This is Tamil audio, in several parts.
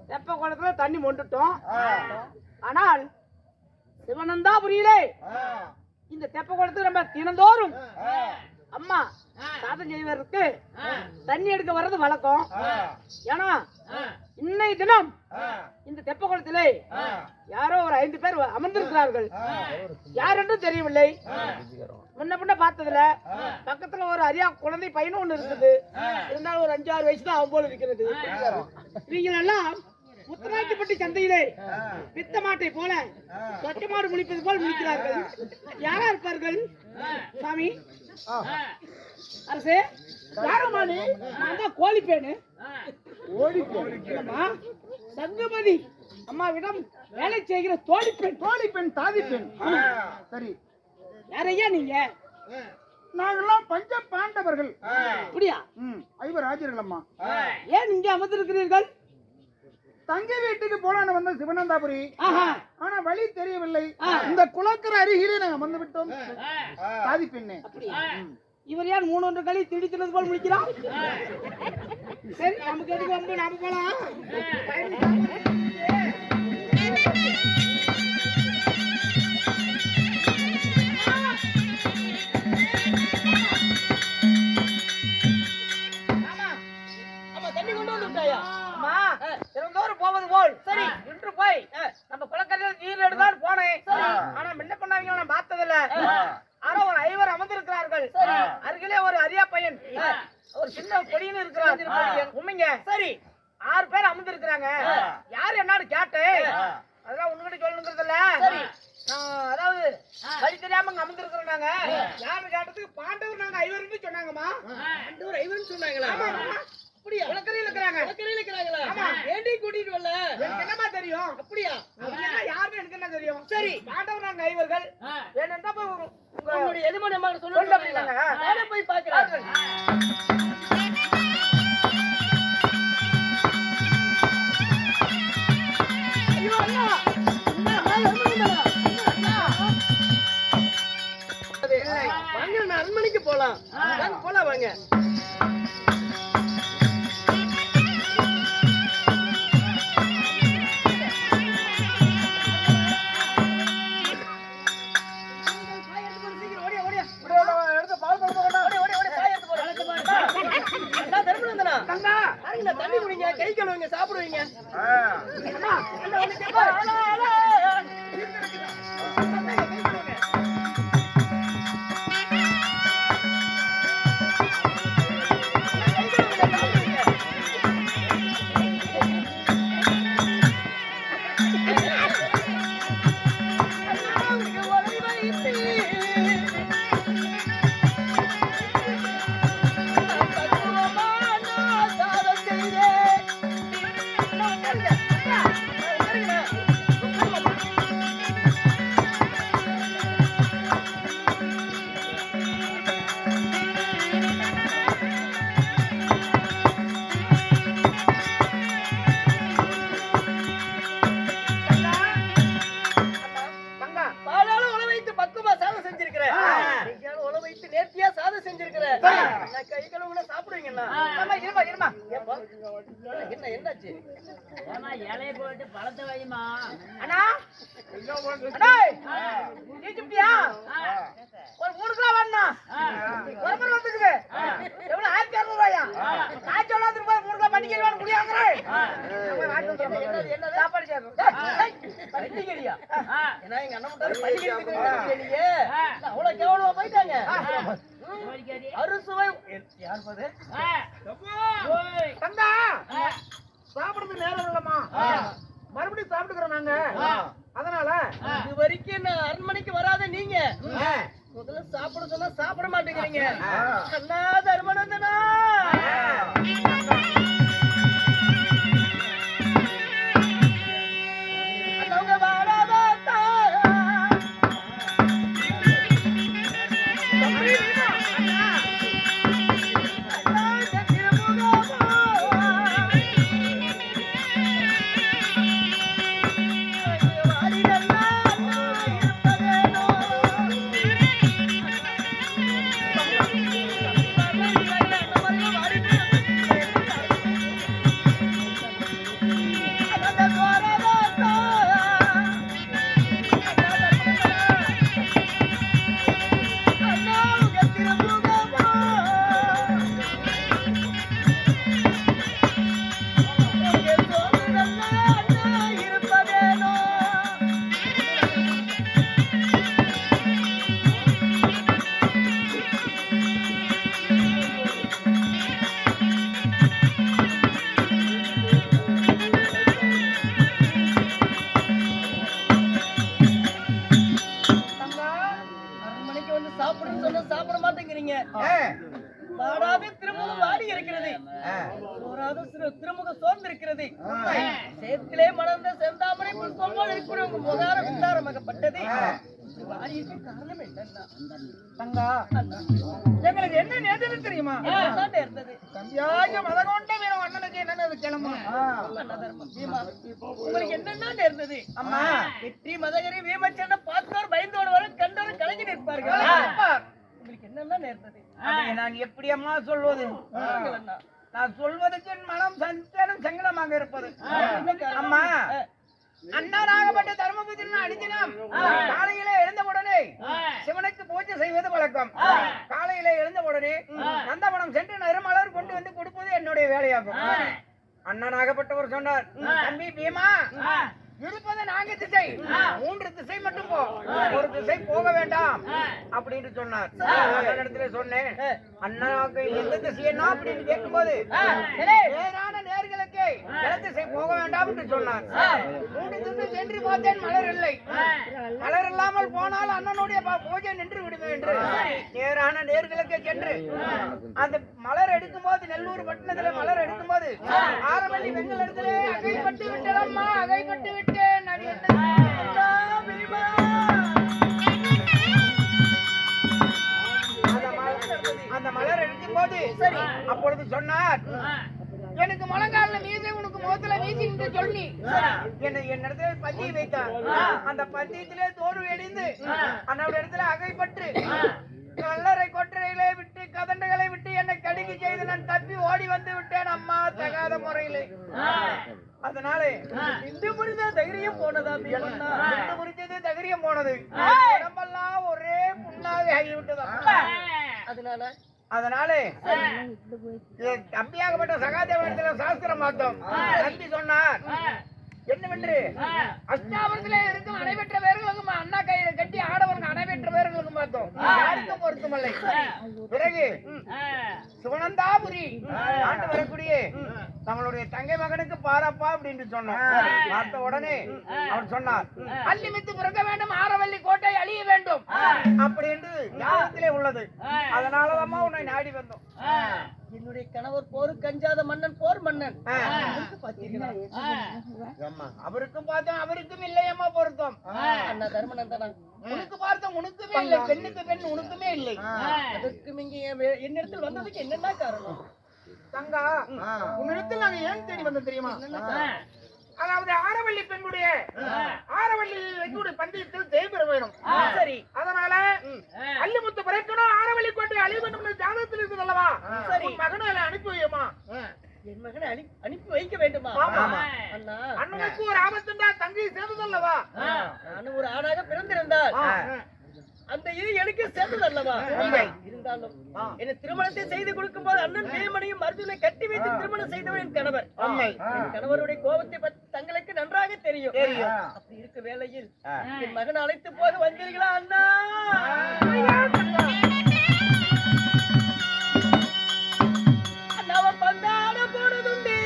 தெப்ப குளத்துல தண்ணி மொண்டுட்டோம். ஆனால் சிவனந்தாபுரியிலே இந்த தெப்ப குளத்துக்கு நம்ம தினந்தோறும் அம்மா சாதம் செய்வதற்கு தண்ணி எடுக்க வர்றது வழக்கம். ஏன்னா இன்னை தினம் இந்த தெப்ப குளத்திலே யாரோ ஒரு 5 பேர் அமர்ந்திருக்கிறார்கள். யார் என்று தெரியவில்லை. முன்ன பின்ன பார்த்ததுல பக்கத்துல ஒரு அரியா குழந்தை பையனும் ஒண்ணு இருக்குது. இருந்தாலும் ஒரு 5-6 வயசு தான் போல இருக்கிறது. நீங்கள் எல்லாம் முத்தராக்கிப்பட்டி சந்தையிலே பித்த மாட்டை போல சொட்ட மாடு முழிப்பது போல் முழிக்கிறார்கள். யாரா இருப்பார்கள் சாமி? அரசே யாரமானி? நான் தான் கோழிப்பேனு. சங்கமதி அம்மாவிடம் வேலை செய்கிற தோழிப்பெண் தாதிப்பெண். சரி, யாரையா நீங்க? நாங்கெல்லாம் பஞ்ச பாண்டவர்கள். அப்படியா? 5 ராஜர்கள் அம்மா. ஏன் இங்க அமர்ந்திருக்கிறீர்கள்? தங்கை வீட்டுக்கு போலான்னு வந்த சிவனந்தாபுரி. ஆனா வழி தெரியவில்லை. இந்த குளக்கரை அருகிலே நாங்க வந்து விட்டோம். தாதி பெண்ணே. இவர் யார் 3 களி திடிக்கிறது போல் முடிக்கிறான்? சரி, நமக்கு எதுக்கு வந்து நாம போலாம். போவது போல் சரி இன்று போய் நம்ம குளக்கரையில் நீர் எடுத்தான் போனேன். ஆனா முன்ன பண்ணாங்க நான் பார்த்ததில்ல. ஆனா ஒரு 5 அமர்ந்திருக்கிறார்கள். அருகிலே ஒரு அரியா பையன் ஒரு சின்ன பொடின்னு இருக்கிறார். உண்மைங்க சரி 6 பேர் அமர்ந்திருக்கிறாங்க. யாரு என்னன்னு கேட்டேன். அதெல்லாம் உன்கிட்ட சொல்லணுங்கிறது இல்ல. அதாவது வழி தெரியாம அங்க அமர்ந்திருக்கிறோம். நாங்க யாரு கேட்டதுக்கு பாண்டவர் நாங்க 5 சொன்னாங்கம்மா. பாண்டவர் 5 சொன்னாங்களா? அப்படியா? குளக்கரையில் இருக்கிறாங்களா? ஆமா. ஏண்டி கூட்டிட்டு வரல? எனக்கு என்னமா தெரியும்? அப்படியா? யாருன்னு எனக்கு என்ன தெரியும்? சரி பாண்டவர் நாங்க 5 வேணும்னா போய் உங்களுடைய எதுமணி அம்மா சொல்லுங்க. நானே போய் பார்க்கிறேன். ஐயோ அண்ணா வாங்க, நான் அரண்மனைக்கு போலாம். போலாம் வாங்க. தண்ணி குடிங்க, கை கழுவுங்க, சாப்பிடுவீங்க. ஒரு 3 கிலோ வேணுமா? ஒரு மணி வந்துக்குது. எவ்வளவு? 1200 காய்ச்ச 3 கிலோ பண்ணிக்கிறேன் முடியாங்கிறேன். சாப்பாடு சேர்க்கணும். பண்ணிக்கிறியா? ஏன்னா எங்க அண்ணன் மட்டும் பண்ணிக்கிறீங்க. அவ்வளவு கேவலமா போயிட்டாங்க. அறுசுவை யார் பாரு தந்தா சாப்பிடுறது நேரம் இல்லம்மா. மறுபடியும் சாப்பிட்டுக்கிறோம் நாங்க. அதனால இது வரைக்கும் நான் அரண்மனைக்கு வராத நீங்க முதல்ல சாப்பிட சொன்னா சாப்பிட மாட்டேங்கிறீங்க. அண்ணா தர்மநந்தனா அண்ணவங்க வாடாதா சாப்பிடுன்னு சொன்னா சாப்பிட மாட்டேங்கிறீங்க. வாடாத திருமுகம் வாடி இருக்கிறது, சோறாத திருமுகம் சோர்ந்து இருக்கிறது. சேத்திலே மலர்ந்த செந்தாமரை புஷ்பம் போல இருக்கிற உங்க முகார விசாரமாகப்பட்டது. காரணம் என்னன்னா தங்கா, எங்களுக்கு என்ன நேர்ந்தது தெரியுமா? நேர்ந்தது தம்பியாக மதகொண்ட வீரம் அண்ணனுக்கு என்னன்னு கிளம்பு. உங்களுக்கு என்னன்னா நேர்ந்தது? அம்மா, வெற்றி மதகரி வீமச்சன பார்த்தோர் பயந்தோடு வர கண்டோர் கலங்கி நிற்பார்கள். உங்களுக்கு என்னன்னா நேர்ந்தது? அதை நான் எப்படி அம்மா சொல்வது? நான் சொல்வதற்கு என் மனம் சஞ்சலம் சங்கடமாக இருப்பது. அம்மா, அண்ணாராகப்பட்ட தர்மபுத்திரன் அடித்தினம் காலையில எழுந்தவுடனே சிவனுக்கு பூஜை செய்வது வழக்கம். காலையில எழுந்தவுடனே நந்தவனம் சென்று நறுமலர் கொண்டு வந்து கொடுப்பது என்னுடைய வேலையாகும். அண்ணனாகப்பட்டவர் சொன்னார், தம்பி பீமா, இருப்பது 4 திசை, 3 திசை மட்டும் போ, ஒரு திசை போக வேண்டாம் அப்படின்னு சொன்னார். இடத்துல சொன்னேன், அண்ணாவுக்கு எந்த திசையன்னா அப்படின்னு கேட்கும்போது நேரான நேர்களுக்கு திசை போக வேண்டாம் என்று சொன்னார். 3 திசை சென்று பார்த்தேன், மலர் இல்லை. மலர் இல்லாமல் போனால் அண்ணனுடைய பூஜை நின்று விடுவேன் என்று நேரான நேர்களுக்கு சென்று அந்த மலர் எடுக்கும் போது, நெல்லூர் பட்டணத்துல மலர் எடுக்கும் போது ஆரவள்ளி வெங்கல் இடத்துல அகைப்பட்டு விட்டதம்மா, அகைப்பட்டு விட்டேன். அந்த மலர் எடுக்கும் போது அப்பொழுது சொன்னார், எனக்கு முழங்கால மீசை, உனக்கு முகத்துல மீசி என்று சொல்லி என்னிடத்துல பந்தியை வைத்தார். அந்த பந்தியத்திலே தோறு எடிந்து அண்ணோட இடத்துல அகைப்பட்டு கல்லறை கொற்றைகளை விட்டு கதண்டுகளை விட்டு என்னை கடுகி செய்து நான் தப்பி ஓடி வந்து விட்டேன் அம்மா, தகாத முறையிலே. அதனாலே இந்து புரிந்த தைரியம் போனதா? இந்து புரிஞ்சது தைரியம் போனது, உடம்பெல்லாம் ஒரே புண்ணாக ஆகிவிட்டது. அதனாலே தம்பியாகப்பட்ட சகாதேவனத்துல சாஸ்திரம் பார்த்தோம். தம்பி சொன்னார் என்னவென்று, அஷ்டாவரத்திலே இருக்கும் அனைவற்ற பேர்களுக்கும் அண்ணா கையில கட்டி ஆடவர்கள் அனைவற்ற பேர்களுக்கும் பார்த்தோம், யாருக்கும் பொருத்தமில்லை. பிறகு சிவனந்தாபுரி ஆண்டு வரக்கூடிய நம்மளுடைய தங்கை மகனுக்கு பாரப்பா அப்படின்னு சொன்னோம். பார்த்த உடனே அவர் சொன்னார், அள்ளிமித்து பிறக்க வேண்டும், ஆரவள்ளி கோட்டை அழிய வேண்டும் அப்படி என்று ஞாபகத்திலே உள்ளது. அதனாலதான் உன்னை நாடி வந்தோம். என்னுடைய கணவர் போருக்கு அஞ்சாத மன்னன், போர் மன்னன். அவருக்கும் பார்த்தோம், அவருக்கும் இல்லையம்மா பொருத்தம். அண்ணா தர்மநந்தனா, உனக்கு பார்த்தோம், உனக்குமே இல்லை. பெண்ணுக்கு பெண் உனக்குமே இல்லை. அதற்கும் இங்க என்னிடத்தில் வந்ததுக்கு என்னன்னா காரணம்? தங்கா, உன்னிடத்தில் நாங்க ஏன் தேடி வந்தோம் தெரியுமா? அதாவது ஆரவள்ளி பெண்ணுடைய ஆரவள்ளி பந்தயத்தில் ஜெயபெற வேணும். சரி, அதனால அள்ளிமுத்து பிறக்கணும், ஆரவள்ளி கோட்டை அழிய வேண்டும் ஜாதகத்தில் இருக்குது அல்லவா? சரி, மகனை அனுப்பி வையுமா? என் மகனை அனுப்பி வைக்க வேண்டுமா? அண்ணா, அண்ணனுக்கு ஒரு ஆபத்துண்டா தங்கை சேர்ந்தது அல்லவா? நானும் ஒரு ஆணாக பிறந்திருந்தால் அந்த இது எனக்கு சேர்ந்தது அல்லவா? இருந்தாலும் என்ன திருமணத்தை செய்து கொடுக்கும் போது அண்ணன் பீமனையும் அர்ஜுனை கட்டி வைத்து திருமணம் செய்தவர் என் கணவர். என் கணவருடைய கோபத்தை பற்றி தங்களுக்கு நன்றாக தெரியும். அப்படி இருக்க வேளையில் என் மகன் அழைத்து போக வந்தீர்களா அண்ணா? அண்ணாவை பந்தாட போனதுண்டு.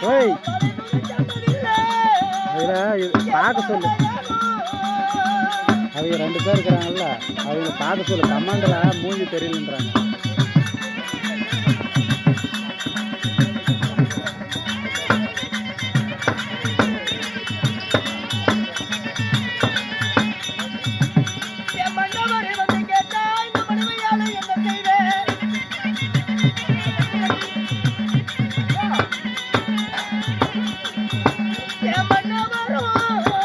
ஓய், பார்க்க சொல்லு. அவங்க 2 பேர் இருக்கிறாங்கல்ல, அவங்க பார்க்க சொல்லு. கமாண்டல மூஞ்சி தெரியலன்றாங்க. மன்னவரும்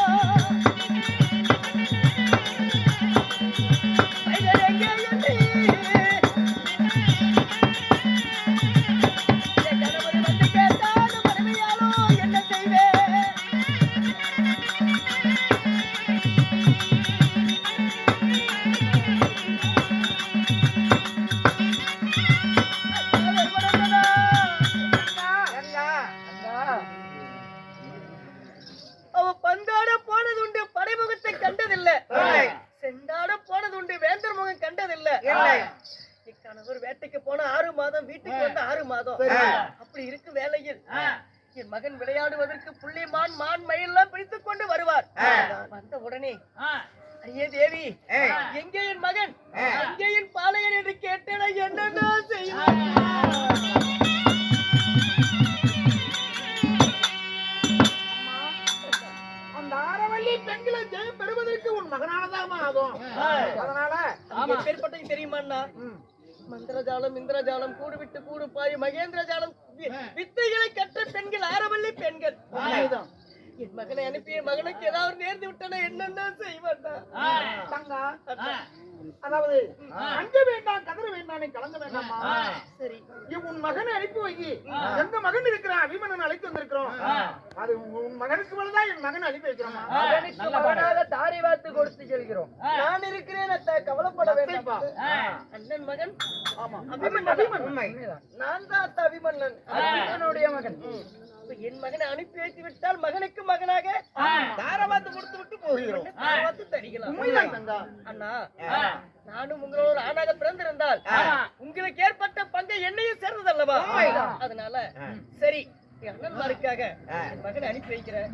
வேட்டையாடுவதற்கு புள்ளி மான் மான் மயில் எல்லாம் பிடித்துக் கொண்டு வருவார். வந்த உடனே ஐயே தேவி, எங்கே என் மகன், எங்கே என் பாளையன் என்று கேட்டேன். என்னென்ன செய்வேன்? அந்த ஆரவள்ளி பெண்களை ஜெயம் பெறுவதற்கு உன் மகனானதாமா ஆகும். அதனால பேர்பட்ட தெரியுமாண்ணா? மந்திரஜாலம் இந்திரஜாலம் கூடு விட்டு கூடு பாய் மகேந்திர ஜாலம் வித்தைகளை கற்ற பெண்கள் ஆரவள்ளி பெண்கள். என் மகனை அனுப்பி என் மகனுக்கு ஏதாவது நேர்ந்து விட்டனா என்னென்ன செய்வேன்டா? தங்கா, அதாவது அஞ்ச வேண்டாம், கதற வேண்டாம், நீ கலங்க வேண்டாமா. சரி, உன் மகனை அனுப்பி வை. எந்த மகன் இருக்கிறான் அபிமன்னன் அழைத்து வந்திருக்கிறோம். அது உன் மகனுக்கு மேலதான் என் மகனை அனுப்பி வைக்கிறோமா. மகனாக தாரை வார்த்து கொடுத்து செல்கிறோம். நான் இருக்கிறேன் அத்தை, கவலைப்பட வேண்டாம். அண்ணன் மகன் அபிமன்னன். நான் தான் அத்தை அபிமன்னன், அபிமன்னனுடைய மகன். என் மகனை அனுப்பி வைத்து விட்டால் மகனுக்கு மகனாக தாரவாத்து கொடுத்து விட்டு போகிறோம். தாரவாத்து தருகிறோம். அண்ணா, நானும் உங்களோட ஆணாக பிறந்திருந்தால் உங்களுக்கு ஏற்பட்ட பங்கை என்னையும் சேர்ந்தது அல்லவா? அதனால சரி, என் அண்ணன்மாருக்காக என் மகனை அனுப்பி வைக்கிறேன்.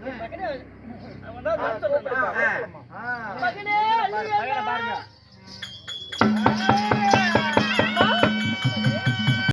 என் மகனை அவன் தான்